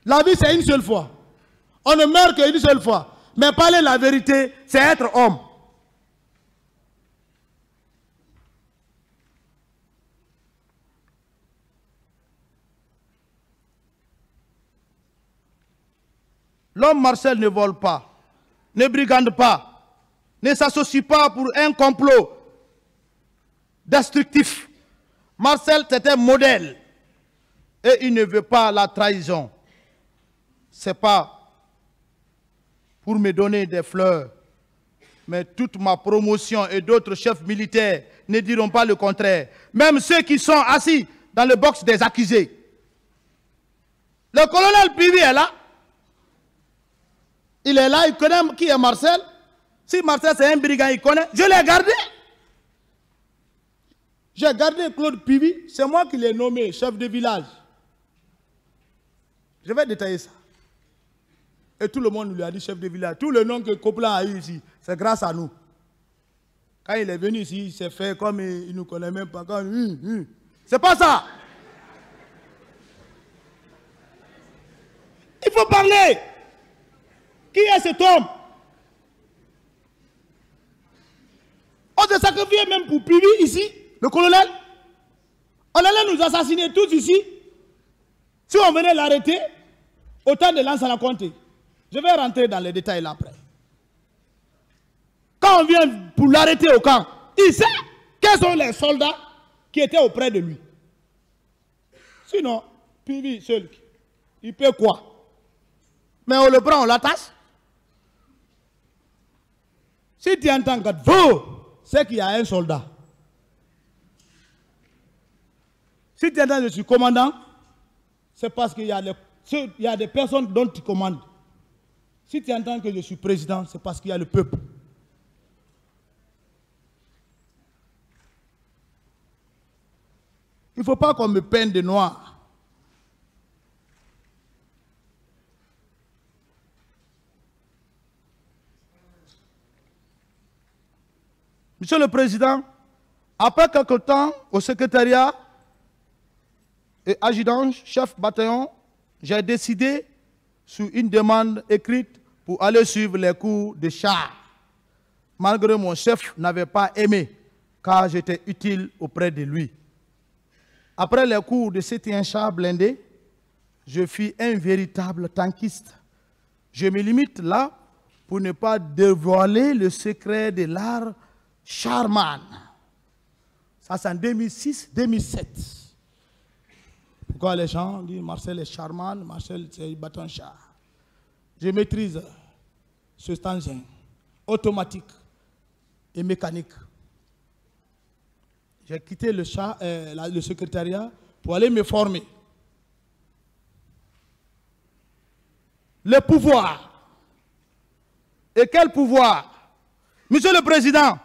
La vie, c'est une seule fois. On ne meurt qu'une seule fois. Mais parler la vérité, c'est être homme. L'homme Marcel ne vole pas, ne brigande pas, ne s'associe pas pour un complot destructif. Marcel, c'est un modèle. Et il ne veut pas la trahison. Ce n'est pas pour me donner des fleurs. Mais toute ma promotion et d'autres chefs militaires ne diront pas le contraire. Même ceux qui sont assis dans le box des accusés. Le colonel Pivi est là. Il est là, il connaît qui est Marcel. Si Marcel c'est un brigand, il connaît. Je l'ai gardé. J'ai gardé Claude Pivi. C'est moi qui l'ai nommé chef de village. Je vais détailler ça. Et tout le monde lui a dit chef de village. Tout le nom que Copland a eu ici, c'est grâce à nous. Quand il est venu ici, il s'est fait comme il ne nous connaît même pas. C'est pas ça. Il faut parler. Qui est cet homme? On s'est sacrifié même pour Pivi ici, le colonel. On allait nous assassiner tous ici. Si on venait l'arrêter, autant de lance à la compter. Je vais rentrer dans les détails là après. Quand on vient pour l'arrêter au camp, il sait quels sont les soldats qui étaient auprès de lui. Sinon, Pivi seul, il peut quoi? Mais on le prend, on l'attache. Si tu entends que vous, c'est qu'il y a un soldat. Si tu entends que je suis commandant, c'est parce qu'il y a des personnes dont tu commandes. Si tu entends que je suis président, c'est parce qu'il y a le peuple. Il ne faut pas qu'on me peigne de noir. Monsieur le Président, après quelque temps au secrétariat et adjudant, chef bataillon, j'ai décidé, sous une demande écrite, pour aller suivre les cours de char. Malgré mon chef n'avait pas aimé, car j'étais utile auprès de lui. Après les cours de cet char blindé, je fus un véritable tankiste. Je me limite là pour ne pas dévoiler le secret de l'art Charman. Ça, c'est en 2006-2007. Pourquoi les gens disent Marcel est Charman, Marcel c'est bâton char. Je maîtrise ce engin automatique et mécanique. J'ai quitté le secrétariat pour aller me former. Le pouvoir. Et quel pouvoir? Monsieur le Président,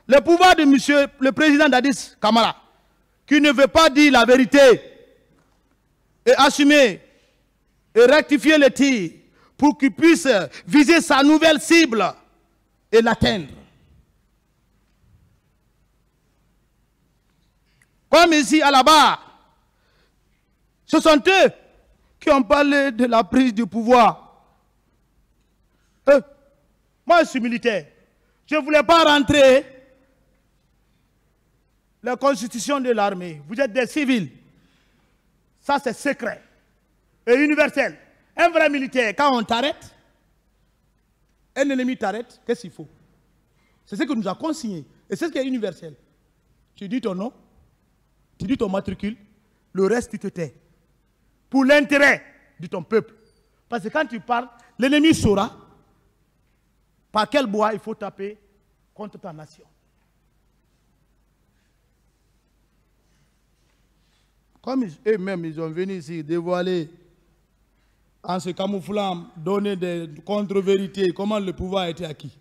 le pouvoir de monsieur le président Dadis Camara, qui ne veut pas dire la vérité et assumer et rectifier le tir pour qu'il puisse viser sa nouvelle cible et l'atteindre. Comme ici à la barre, ce sont eux qui ont parlé de la prise du pouvoir. Moi je suis militaire, je ne voulais pas rentrer la constitution de l'armée. Vous êtes des civils. Ça, c'est secret et universel. Un vrai militaire, quand on t'arrête, un ennemi t'arrête, qu'est-ce qu'il faut? C'est ce que nous a consigné. Et c'est ce qui est universel. Tu dis ton nom, tu dis ton matricule, le reste, tu te tais. Pour l'intérêt de ton peuple. Parce que quand tu parles, l'ennemi saura par quel bois il faut taper contre ta nation. Comme eux-mêmes, ils ont venu ici dévoiler, en se camouflant, donner des contre-vérités, comment le pouvoir a été acquis.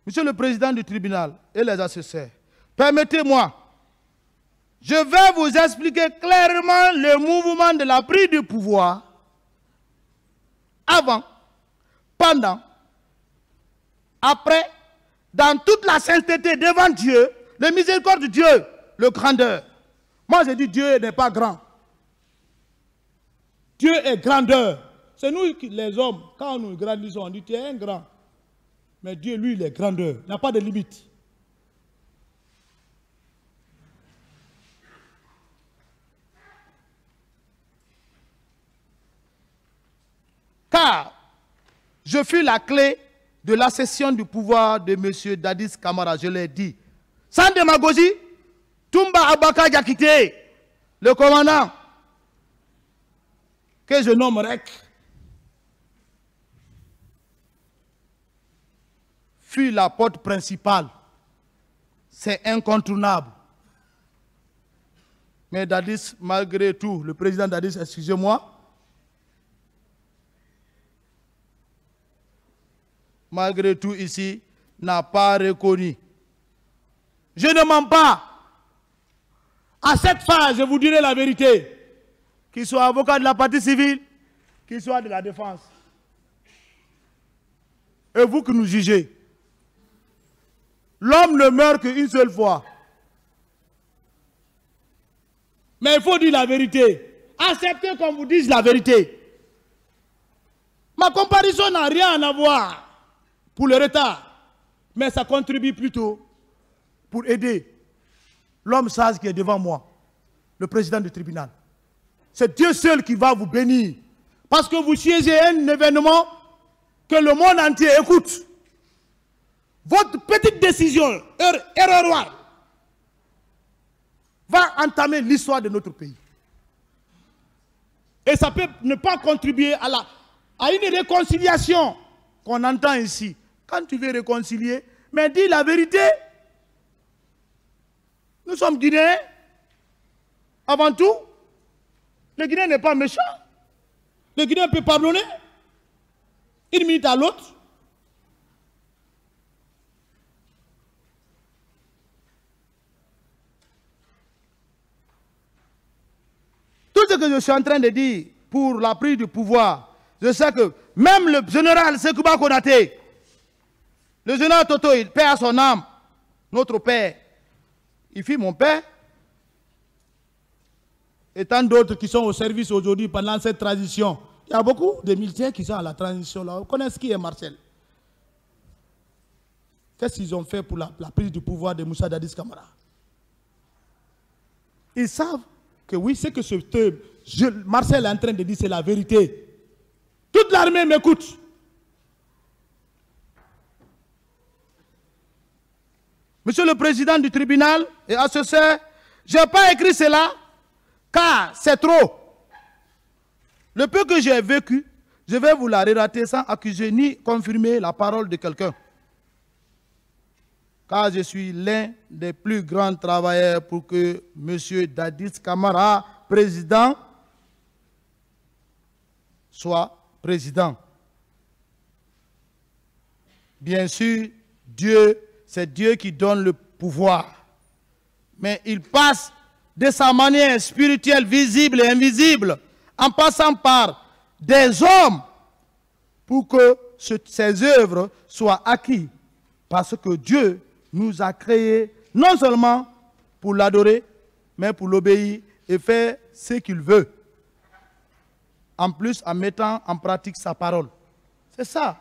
Monsieur le Président du tribunal et les assesseurs, permettez-moi, je vais vous expliquer clairement le mouvement de la prise du pouvoir avant, pendant, après, dans toute la sainteté devant Dieu, le miséricorde de Dieu, le grandeur. Moi, je dis Dieu n'est pas grand. Dieu est grandeur. C'est nous, les hommes, quand nous grandissons, on dit tu es un grand. Mais Dieu, lui, il est grandeur. Il n'a pas de limite. Car je fus la clé de la cession du pouvoir de M. Dadis Camara, je l'ai dit. Sans démagogie, Toumba Abaka Diakité, le commandant, que je nomme REC, fut la porte principale. C'est incontournable. Mais Dadis, malgré tout, le président Dadis, excusez-moi, malgré tout ici, n'a pas reconnu. Je ne mens pas. À cette phase, je vous dirai la vérité. Qu'il soit avocat de la partie civile, qu'il soit de la défense. Et vous que nous jugez. L'homme ne meurt qu'une seule fois. Mais il faut dire la vérité. Acceptez qu'on vous dise la vérité. Ma comparaison n'a rien à voir pour le retard. Mais ça contribue plutôt pour aider l'homme sage qui est devant moi, le président du tribunal. C'est Dieu seul qui va vous bénir. Parce que vous siégez un événement que le monde entier écoute. Votre petite décision, erroneuse, va entamer l'histoire de notre pays. Et ça peut ne pas contribuer à une réconciliation qu'on entend ici. Quand tu veux réconcilier, mais dis la vérité. Nous sommes Guinéens. Avant tout, le Guinéen n'est pas méchant. Le Guinéen peut pardonner. Une minute à l'autre. Tout ce que je suis en train de dire pour la prise du pouvoir, je sais que même le général Sekouba Konaté, le général Toto, il paie à son âme, notre père, il fut mon père, et tant d'autres qui sont au service aujourd'hui pendant cette transition. Il y a beaucoup de militaires qui sont à la transition là. Vous connaissez qui est Marcel? Qu'est-ce qu'ils ont fait pour la prise du pouvoir de Moussa Dadis Camara? Ils savent que oui, c'est que Marcel est en train de dire, c'est la vérité. Toute l'armée m'écoute. Monsieur le président du tribunal et assesseur, je n'ai pas écrit cela car c'est trop. Le peu que j'ai vécu, je vais vous la relater sans accuser ni confirmer la parole de quelqu'un. Car je suis l'un des plus grands travailleurs pour que M. Dadis Camara, président, soit président. Bien sûr, c'est Dieu qui donne le pouvoir. Mais il passe de sa manière spirituelle, visible et invisible, en passant par des hommes pour que ces œuvres soient acquises. Parce que Dieu nous a créés non seulement pour l'adorer, mais pour l'obéir et faire ce qu'il veut. En plus, en mettant en pratique sa parole. C'est ça.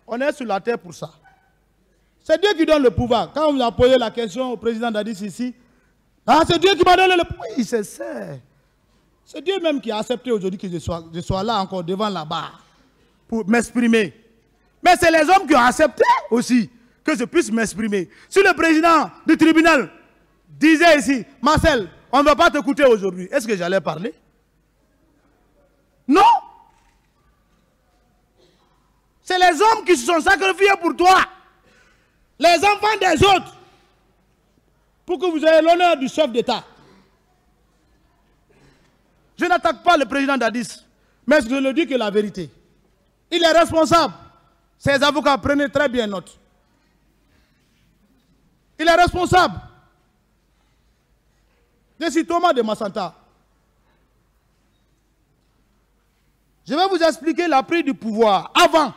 On est sur la terre pour ça. C'est Dieu qui donne le pouvoir. Quand on a posé la question au président Dadis ici, c'est Dieu qui m'a donné le pouvoir. Oui, c'est ça. C'est Dieu même qui a accepté aujourd'hui que je sois là encore devant la barre pour m'exprimer. Mais c'est les hommes qui ont accepté aussi que je puisse m'exprimer. Si le président du tribunal disait ici, Marcel, on ne va pas t'écouter aujourd'hui, est-ce que j'allais parler? Non. C'est les hommes qui se sont sacrifiés pour toi. Les enfants des autres. Pour que vous ayez l'honneur du chef d'État. Je n'attaque pas le président Dadis, mais je le dis que la vérité. Il est responsable. Ses avocats, prenez très bien note. Il est responsable. Je suis Thomas de Massanta. Je vais vous expliquer la prise du pouvoir avant.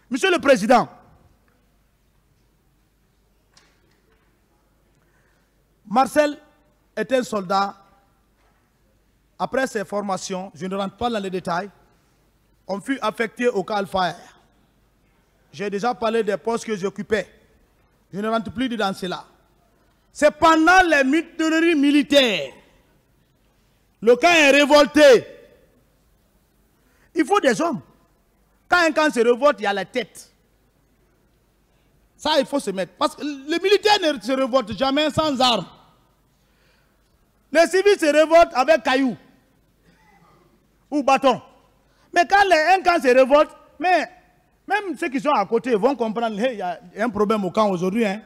Monsieur le Président, Marcel est un soldat. Après ses formations, je ne rentre pas dans les détails, on fut affecté au camp Al-Fahd. J'ai déjà parlé des postes que j'occupais. Je ne rentre plus dans cela. C'est pendant les mutineries militaires. Le camp est révolté. Il faut des hommes. Quand un camp se révolte, il y a la tête. Ça, il faut se mettre. Parce que les militaires ne se révoltent jamais sans armes. Les civils se révoltent avec cailloux ou bâton. Mais quand un camp se révolte, mais même ceux qui sont à côté vont comprendre qu'il y a un problème au camp aujourd'hui. Hein.